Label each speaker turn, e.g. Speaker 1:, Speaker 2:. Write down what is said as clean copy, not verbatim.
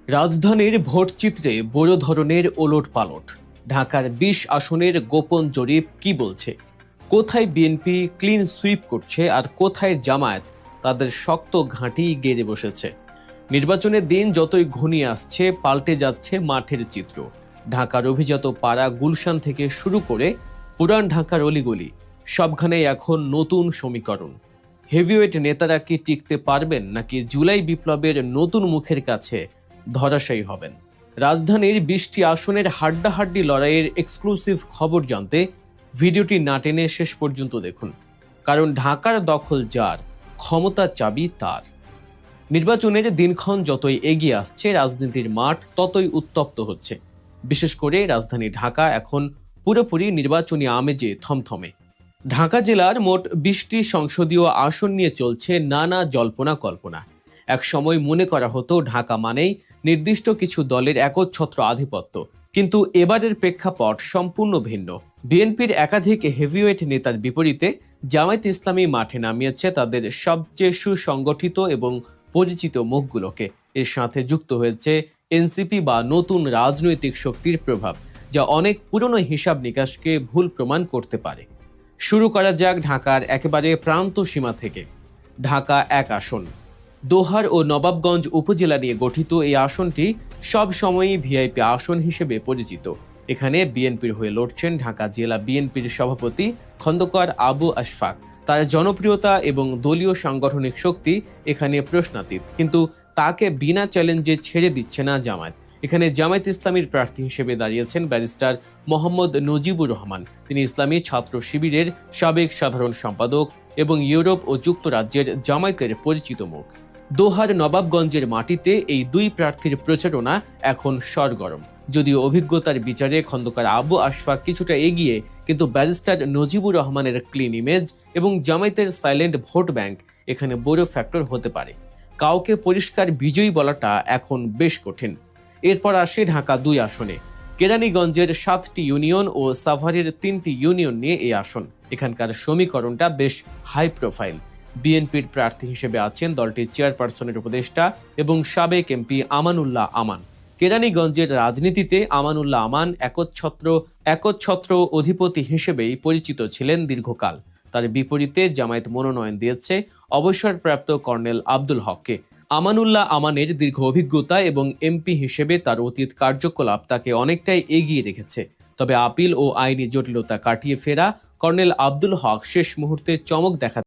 Speaker 1: রাজধানীর ভোটচিত্রে বড় ধরনের ওলটপালট। ঢাকার ২০ আসনের গোপন জরিপ কি বলছে? কোথায় বিএনপি ক্লিন সুইপ করছে আর কোথায় জামায়াত তাদের শক্ত ঘাঁটি গেড়ে বসেছে? নির্বাচনের দিন যতই ঘনিয়ে আসছে পাল্টে যাচ্ছে মাঠের চিত্র। ঢাকার অভিজাত পাড়া গুলশান থেকে শুরু করে পুরান ঢাকার অলিগলি সবখানেই এখন নতুন সমীকরণ। হেভিওয়েট নেতারা কি টিকতে পারবেন নাকি জুলাই বিপ্লবের নতুন মুখের কাছে ধরাশায়ী হবেন? রাজধানীর ২০টি আসনের হাড্ডাহাড্ডি লড়াইয়ের এক্সক্লুসিভ খবর জানতে ভিডিওটি না টেনে শেষ পর্যন্ত দেখুন, কারণ ঢাকার দখল যার, ক্ষমতার চাবি তার। নির্বাচনের দিনক্ষণ যতই এগিয়ে আসছে রাজনীতির মাঠ ততই উত্তপ্ত হচ্ছে। বিশেষ করে রাজধানী ঢাকা এখন পুরোপুরি নির্বাচনী আমেজে থমথমে। ঢাকা জেলার মোট ২০টি সংসদীয় আসন নিয়ে চলছে নানা জল্পনা কল্পনা। এক সময় মনে করা হতো ঢাকা মানেই নির্দিষ্ট কিছু দলের একচ্ছত্র আধিপত্য, কিন্তু এবারের প্রেক্ষাপট সম্পূর্ণ ভিন্ন। বিএনপির একাধিক হেভিওয়েট নেতার বিপরীতে জামায়াত ইসলামী মাঠে নামিয়েছে তাদের সবচেয়ে সুসংগঠিত এবং পরিচিত মুখগুলোকে। এর সাথে যুক্ত হয়েছে এনসিপি বা নতুন রাজনৈতিক শক্তির প্রভাব, যা অনেক পুরনো হিসাব নিকাশকে ভুল প্রমাণ করতে পারে। শুরু করা যাক ঢাকার একেবারে প্রান্ত সীমা থেকে। ঢাকা ১ আসন। দোহার ও নবাবগঞ্জ উপজেলা নিয়ে গঠিত এই আসনটি সব সময়ই ভিআইপি আসন হিসেবে পরিচিত। এখানে বিএনপির হয়ে লড়ছেন ঢাকা জেলা বিএনপির সভাপতি খন্দকার আবু আশফাক। তার জনপ্রিয়তা এবং দলীয় সাংগঠনিক শক্তি এখানে প্রশ্নাতীত, কিন্তু তাকে বিনা চ্যালেঞ্জে ছেড়ে দিচ্ছে না জামায়াত। এখানে জামায়াত ইসলামীর প্রার্থী হিসেবে দাঁড়িয়েছেন ব্যারিস্টার মোহাম্মদ নজিবুর রহমান। তিনি ইসলামী ছাত্র শিবিরের সাবেক সাধারণ সম্পাদক এবং ইউরোপ ও যুক্তরাজ্যের জামায়াতের পরিচিত মুখ। দোহার নবাবগঞ্জের মাটিতে এই দুই প্রার্থীর প্রচারণা এখন সরগরম। যদিও অভিজ্ঞতার বিচারে খন্দকার আবু আশফাক কিছুটা এগিয়ে, কিন্তু ব্যারিস্টার নজিবুর রহমানের ক্লিন ইমেজ এবং জামায়াতের সাইলেন্ট ভোট ব্যাংক এখানে বড় ফ্যাক্টর হতে পারে। কাউকে পরিষ্কার বিজয়ী বলাটা এখন বেশ কঠিন। এরপর আসে ঢাকা ২ আসনে। কেরানীগঞ্জের ৭টি ইউনিয়ন ও সাভারের ৩টি ইউনিয়ন নিয়ে এই আসন। এখানকার সমীকরণটা বেশ হাই প্রোফাইল। বিএনপির প্রার্থী হিসেবে আছেন দলটির চেয়ারপারসনের উপদেষ্টা এবং সাবেক এমপি আমানুল্লাহ আমান। কেরানীগঞ্জের রাজনীতিতে আমানুল্লাহ আমান একচ্ছত্র অধিপতি হিসেবেই পরিচিত ছিলেন দীর্ঘকাল। তার বিপরীতে জামায়াত মনোনয়ন দিয়েছে অবসরপ্রাপ্ত কর্নেল আব্দুল হককে। আমানুল্লাহ আমানের দীর্ঘ অভিজ্ঞতা এবং এমপি হিসেবে তার অতীত কার্যকলাপ তাকে অনেকটাই এগিয়ে রেখেছে। তবে আপিল ও আইনি জটিলতা কাটিয়ে ফেরা কর্নেল আব্দুল হক শেষ মুহূর্তে চমক দেখা